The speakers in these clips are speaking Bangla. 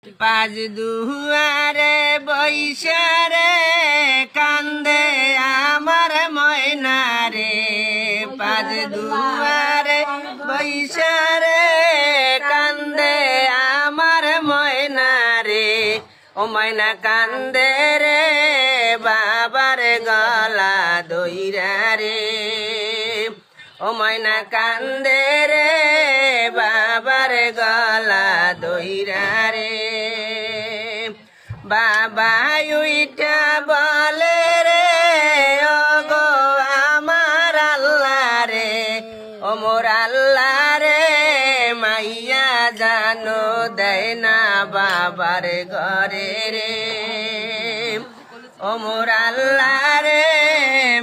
পাঁচ দুয়ারে বৈশারে কান্দে আমার ময়না রে, পাঁচ দুয়ারে বৈশারে কান্দে আমার ময়না রে, ও ময়না কান্দে রে বাবার গলা দইরা রে, ও ময়না কান্দে রে বাবার গলা দইরা রে। বাবা উইটা বলে রে ও গো আমার আল্লাহ রে, ও মোর আল্লাহ রে মাইয়া জানো দেয় না বাবার ঘরে রে, ও মোর আল্লাহ রে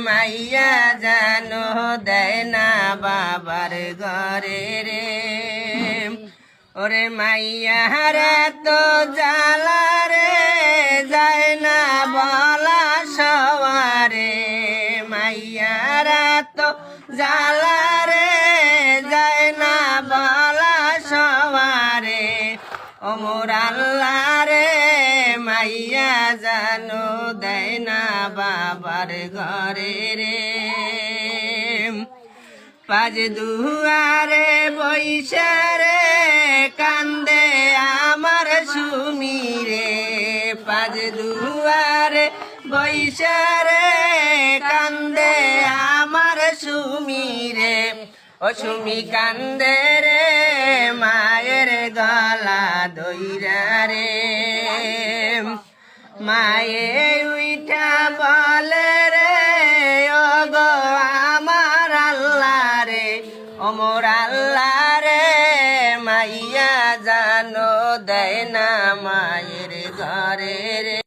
মাইয়া জানো দেয় না বাবার ঘরে রে। ওরে মাইয়ারা তো জ্বালা রে যায় না বলা সওয়ারে, মাইয়ারা তো জ্বালা রে যায় না বলা সওয়ারে, ও মোর আল্লাহ রে মাইয়া জানো দেয় না বাবার ঘরে রে। পাঁচ দুয়ারে বৈশারে কান্দে আমার সুমি রে, পাঁচ দুয়ারে বৈশারে কান্দে আমার সুমি রে, ও সুমি কান্দে রে মায়ের গলা দইরা রে, মায়ে উইঠা বলে রে ও গো আমার আল্লাহ রে, ও মোর আল্লাহ রে মাইয়া জানো দেয় না মায়ের ঘরে রে।